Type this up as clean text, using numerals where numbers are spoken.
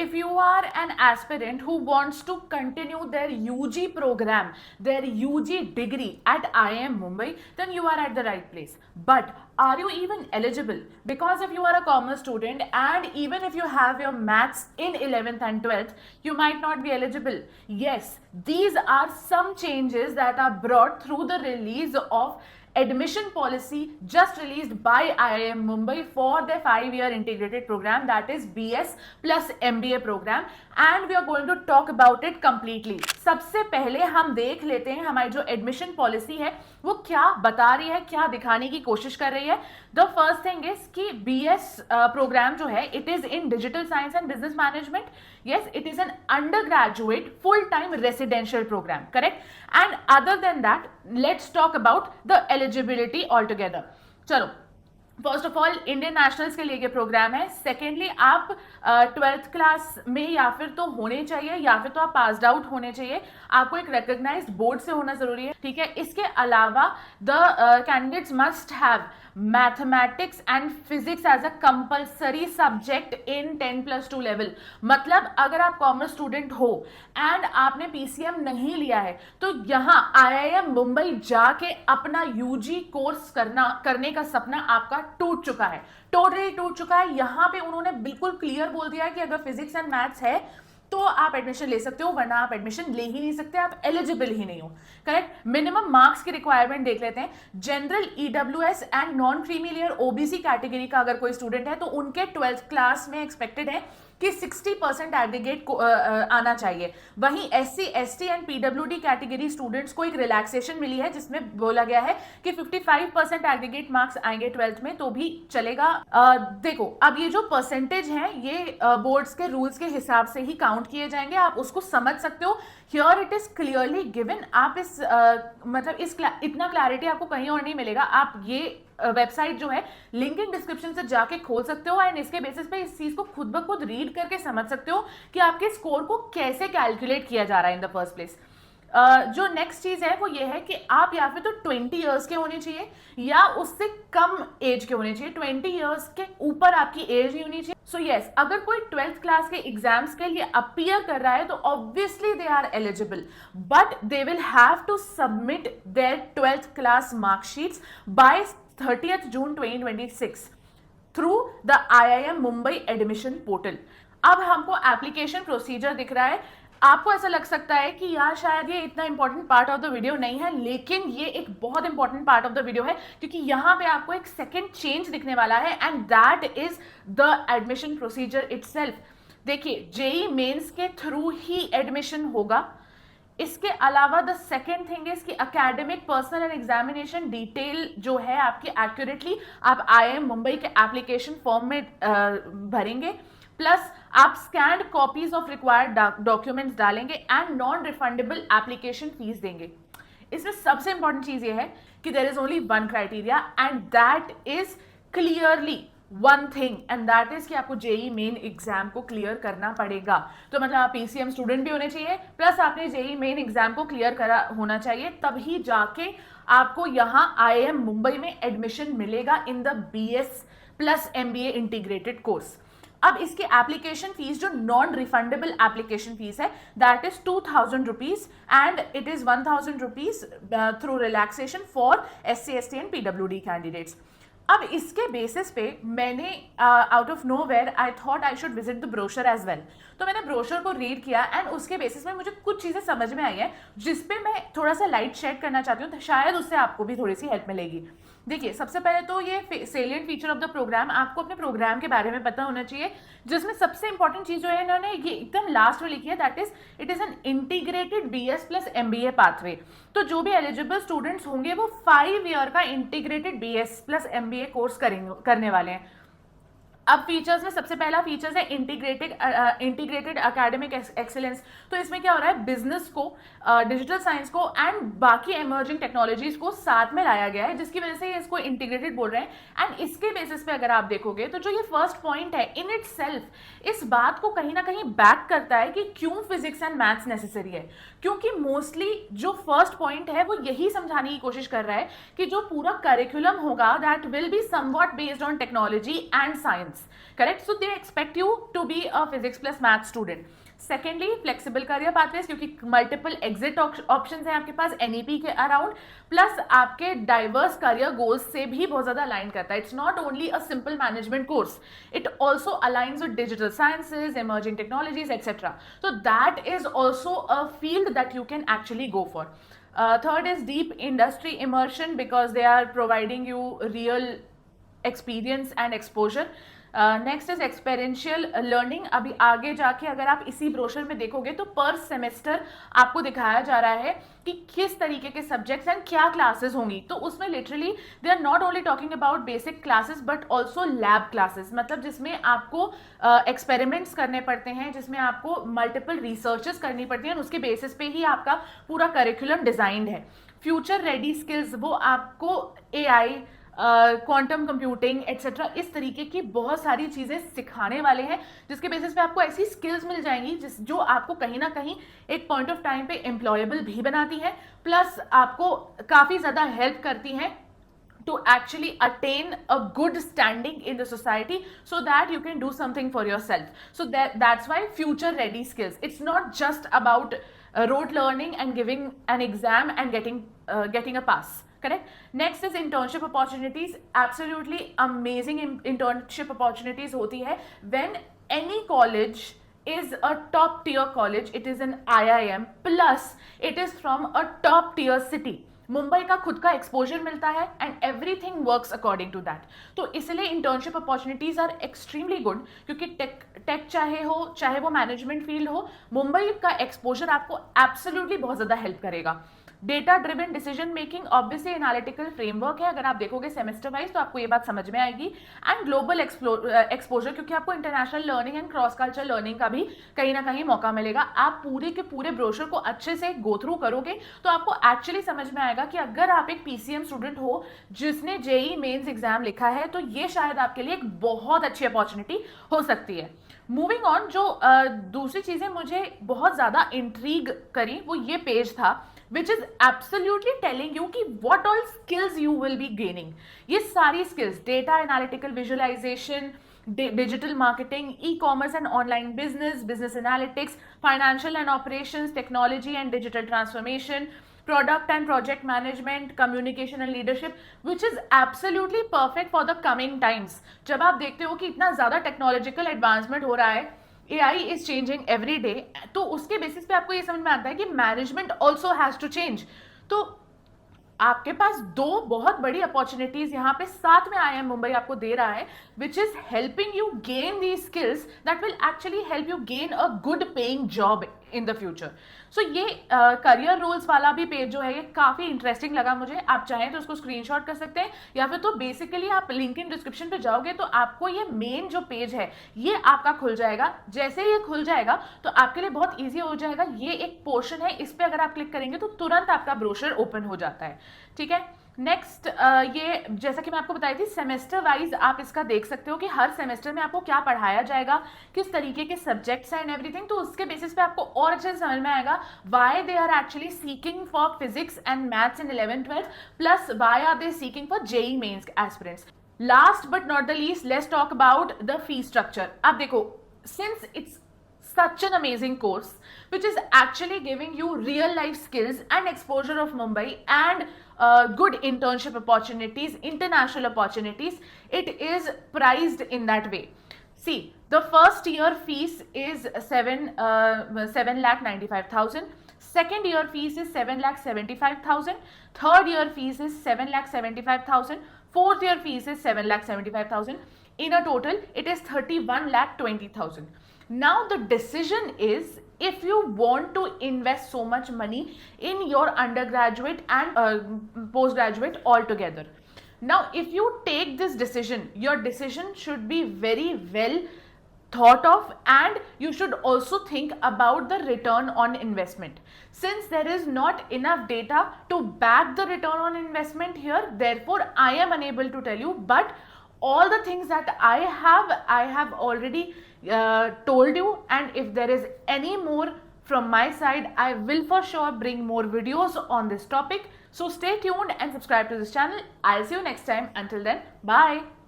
if you are an aspirant who wants to continue their UG program, their UG degree at IIM Mumbai, then you are at the right place. But are you even eligible? Because if you are a commerce student and even if you have your maths in 11th and 12th, you might not be eligible. Yes, these are some changes that are brought through the release of admission policy just released by IIM Mumbai for their 5-year integrated program, that is BS plus MBA program, and we are going to talk about it completely. सबसे पहले हम देख लेते हैं हमारी जो admission policy है वो क्या बता रही है, क्या दिखाने की कोशिश कर रही है. द फर्स्ट थिंग इज कि बीएस प्रोग्राम जो है it is in digital science and business management. Yes, it is an undergraduate full-time residential program, correct? And other than that, let's talk about the eligibility altogether. चलो, first of all Indian nationals के लिए ये programme है. Secondly, आप 12th class में या फिर तो होने चाहिए या फिर तो आप पास्ड आउट होने चाहिए. आपको एक रिकॉग्नाइज्ड बोर्ड से होना जरूरी है, ठीक है. इसके अलावा the candidates must have mathematics and physics as a compulsory subject in 10+2 level. मतलब अगर आप कॉमर्स स्टूडेंट हो एंड आपने पीसीएम नहीं लिया है तो यहाँ आईआईएम मुंबई जाके अपना यूजी कोर्स करने का सपना आपका टूट चुका है, टोटली टूट चुका है. यहाँ पे उन्होंने बिल्कुल क्लियर बोल दिया है कि अगर फिजिक्स एंड मैथ्स है तो आप एडमिशन ले सकते हो, वरना आप एडमिशन ले ही नहीं सकते, आप एलिजिबल ही नहीं हो, करेक्ट. मिनिमम मार्क्स की रिक्वायरमेंट देख लेते हैं. General EWS and non creamy layer OBC category का अगर कोई स्टूडेंट है तो उनके 12th क्लास में एक्सपेक्टेड है कि 60% एग्रीगेट आना चाहिए. वहीं SC ST and PWD category students को एक रिलैक्सेशन मिली है जिसमें बोला गया है कि 55% एग्रीगेट मार्क्स आएंगे 12th में तो भी चलेगा. देखो, अब ये जो परसेंटेज है ये बोर्ड्स के रूल्स के हिसाब से ही काउंट किए जाएंगे, आप उसको समझ सकते हो. Here it is clearly given. आप इस मतलब इतना क्लैरिटी आपको कहीं और नहीं मिलेगा. आप ये वेबसाइट जो है लिंक इन डिस्क्रिप्शन से जाके खोल सकते हो एंड इसके बेसिस पे इस चीज को खुद ब खुद रीड करके समझ सकते हो कि आपके स्कोर को कैसे कैलकुलेट किया जा रहा है इन द फर्स्ट प्लेस. जो नेक्स्ट चीज है वो ये है कि आप या फिर तो 20 इयर्स के होने चाहिए या उससे कम एज के होने चाहिए. 20 इयर्स के ऊपर आपकी एज नहीं होनी चाहिए. सो यस, अगर कोई 12th क्लास के एग्जाम्स के लिए अपीयर कर रहा है तो obviously they are eligible, but they will have to submit their 12th class marksheets by 30th June 2026 through the IIM Mumbai admission portal. अब हमको एप्लीकेशन प्रोसीजर दिख रहा है. आपको ऐसा लग सकता है कि यार शायद ये इतना important part of the video नहीं है, लेकिन ये एक बहुत important part of the video है क्योंकि यहाँ पे आपको एक सेकेंड चेंज दिखने वाला है and that is the admission procedure itself. देखिए, जेई मेंस के थ्रू ही एडमिशन होगा. इसके अलावा द सेकेंड थिंग इज कि academic personal and examination detail जो है आपकी एक्यूरेटली आप आईआईएम मुंबई के एप्लीकेशन फॉर्म में भरेंगे. प्लस आप scanned copies of required documents डालेंगे and non refundable application fees देंगे. इसमें सबसे इंपॉर्टेंट चीज ये है कि there is only one criteria and that is clearly one thing and that is कि आपको जेई मेन एग्जाम को क्लियर करना पड़ेगा. तो मतलब आप पीसीएम स्टूडेंट भी होने चाहिए प्लस आपने जेई मेन एग्जाम को क्लियर करा होना चाहिए, तभी जाके आपको यहाँ आईआईएम मुंबई में एडमिशन मिलेगा in the BS plus MBA integrated course. अब इसकी एप्लीकेशन फीस जो नॉन रिफंडेबल एप्लीकेशन फीस है that is 2000 rupees and it is 1000 rupees through relaxation for SC ST and पीडब्ल्यूडी कैंडिडेट्स. अब इसके बेसिस पे मैंने out of nowhere I thought I should visit the brochure as well. तो मैंने brochure को read किया एंड उसके बेसिस में मुझे कुछ चीज़ें समझ में आई है जिसपे मैं थोड़ा सा लाइट शेड करना चाहती हूँ, शायद उससे आपको भी थोड़ी सी हेल्प मिलेगी. देखिए, सबसे पहले तो ये salient feature of the program, आपको अपने प्रोग्राम के बारे में पता होना चाहिए, जिसमें सबसे इंपॉर्टेंट चीज जो है इन्होंने ये एकदम लास्ट में लिखी है that is it is an integrated BS plus MBA pathway. तो जो भी एलिजिबल स्टूडेंट्स होंगे वो 5 ईयर का integrated BS plus MBA course करने वाले हैं. अब फीचर्स में सबसे पहला फीचर्स है इंटीग्रेटेड एकेडमिक एक्सीलेंस. तो इसमें क्या हो रहा है, बिजनेस को, डिजिटल साइंस को एंड बाकी एमर्जिंग टेक्नोलॉजीज को साथ में लाया गया है, जिसकी वजह से इसको इंटीग्रेटेड बोल रहे हैं. एंड इसके बेसिस पे अगर आप देखोगे तो जो ये फर्स्ट पॉइंट है इन इट सेल्फ इस बात को कहीं ना कहीं बैक करता है कि क्यों फिजिक्स एंड मैथ्स नेसेसरी है. क्योंकि मोस्टली जो फर्स्ट पॉइंट है वो यही समझाने की कोशिश कर रहा है कि जो पूरा करिकुलम होगा that will be somewhat based on technology and science. once, correct? So they expect you to be a physics plus math student. Secondly flexible career pathways, क्योंकि मल्टीपल एग्जिट ऑप्शंस हैं आपके पास एनईपी के around, plus आपके diverse career goals से भी बहुत ज्यादा अलाइन करता है. It's not only a simple management course, it also aligns with digital sciences, emerging technologies et cetera. So that is also a field that you can actually go for. Third is deep industry immersion, because they are providing you real experience and exposure. Next is experiential learning. अभी आगे जाके अगर आप इसी brochure में देखोगे तो पर सेमेस्टर आपको दिखाया जा रहा है कि किस तरीके के सब्जेक्ट्स एंड क्या क्लासेस होंगी. तो उसमें literally they are not only talking about basic classes but also lab classes, मतलब जिसमें आपको एक्सपेरिमेंट्स करने पड़ते हैं, जिसमें आपको मल्टीपल रिसर्चेस करनी पड़ती हैं, उसके बेसिस पे ही आपका पूरा करिकुलम डिजाइंड है. फ्यूचर रेडी स्किल्स, वो आपको AI, क्वांटम कंप्यूटिंग एटसेट्रा इस तरीके की बहुत सारी चीज़ें सिखाने वाले हैं, जिसके बेसिस पे आपको ऐसी स्किल्स मिल जाएंगी जो आपको कहीं ना कहीं एक पॉइंट ऑफ टाइम पे एम्प्लॉयबल भी बनाती है, प्लस आपको काफ़ी ज़्यादा हेल्प करती हैं to actually attain a good standing in the society so that you can do something for yourself. So that's why future ready skills. It's not just about rote learning and giving an exam and getting a pass. Correct? Next is internship opportunities. Absolutely amazing internship opportunities होती है when any college is a top tier college. It is an IIM plus it is from a top tier city. Mumbai का खुद का exposure मिलता है and everything works according to that. तो इसलिए internship opportunities are extremely good, क्योंकि tech चाहे वो मैनेजमेंट फील्ड हो, मुंबई का एक्सपोजर आपको एब्सोल्युटली बहुत ज़्यादा हेल्प करेगा. Data driven decision making, obviously analytical framework है. अगर आप देखोगे सेमेस्टर वाइज तो आपको ये बात समझ में आएगी. एंड ग्लोबल एक्सपोजर, क्योंकि आपको international learning and cross culture learning का भी कहीं ना कहीं मौका मिलेगा. आप पूरे के पूरे ब्रोशर को अच्छे से गो थ्रू करोगे तो आपको एक्चुअली समझ में आएगा कि अगर आप एक PCM स्टूडेंट हो जिसने JEE मेंस एग्जाम लिखा है तो ये शायद आपके लिए एक बहुत अच्छी अपॉर्चुनिटी हो सकती है. मूविंग ऑन, जो दूसरी चीज़ें मुझे बहुत ज़्यादा इंट्रीग करी वो ये पेज था, which is absolutely telling you कि what all skills you will be gaining. ये सारी skills, data analytical visualization, digital marketing, e-commerce and online business, business analytics, financial and operations, technology and digital transformation, product and project management, communication and leadership, which is absolutely perfect for the coming times. जब आप देखते हो कि इतना ज़्यादा technological advancement हो रहा है, AI is changing every day, तो उसके बेसिस पे आपको ये समझ में आता है कि management also has to change. तो आपके पास दो बहुत बड़ी अपॉर्चुनिटीज यहाँ पे साथ में IIM मुंबई आपको दे रहा है, which is helping you gain the skills that will actually help you gain a good paying job in the future. So ये करियर रोल्स वाला भी पेज जो है ये काफ़ी इंटरेस्टिंग लगा मुझे. आप चाहें तो उसको स्क्रीनशॉट कर सकते हैं, या फिर तो बेसिकली आप लिंक इन डिस्क्रिप्शन पे जाओगे तो आपको ये मेन जो पेज है ये आपका खुल जाएगा. जैसे ये खुल जाएगा तो आपके लिए बहुत ईजी हो जाएगा. ये एक पोर्शन है, इस पर अगर आप क्लिक करेंगे तो तुरंत आपका ब्रोशर ओपन हो जाता है. ठीक है. नेक्स्ट, ये जैसा कि मैं आपको बताई थी सेमेस्टर वाइज आप इसका देख सकते हो कि हर सेमेस्टर में आपको क्या पढ़ाया जाएगा, किस तरीके के सब्जेक्ट्स हैं एंड एवरीथिंग. तो उसके बेसिस पे आपको और अच्छे से समझ में आएगा why they are actually seeking for physics and maths in 11th-12th, plus why are they seeking for JEE mains aspirants. Last but not the least, let's talk about the fee structure. आप देखो, since it's such an amazing course which is actually giving you real life skills and exposure of Mumbai and good internship opportunities, international opportunities, it is priced in that way. See, the first year fees is 7,95,000. Second year fees is 7,75,000. Third year fees is 7,75,000. Fourth year fees is 7,75,000. In a total, it is 31,20,000. Now the decision is if you want to invest so much money in your undergraduate and postgraduate altogether. Now if you take this decision, your decision should be very well thought of and you should also think about the return on investment. Since there is not enough data to back the return on investment here, therefore I am unable to tell you, but all the things that I have already told you, and if there is any more from my side, I will for sure bring more videos on this topic. So stay tuned and subscribe to this channel. I'll see you next time. Until then, bye.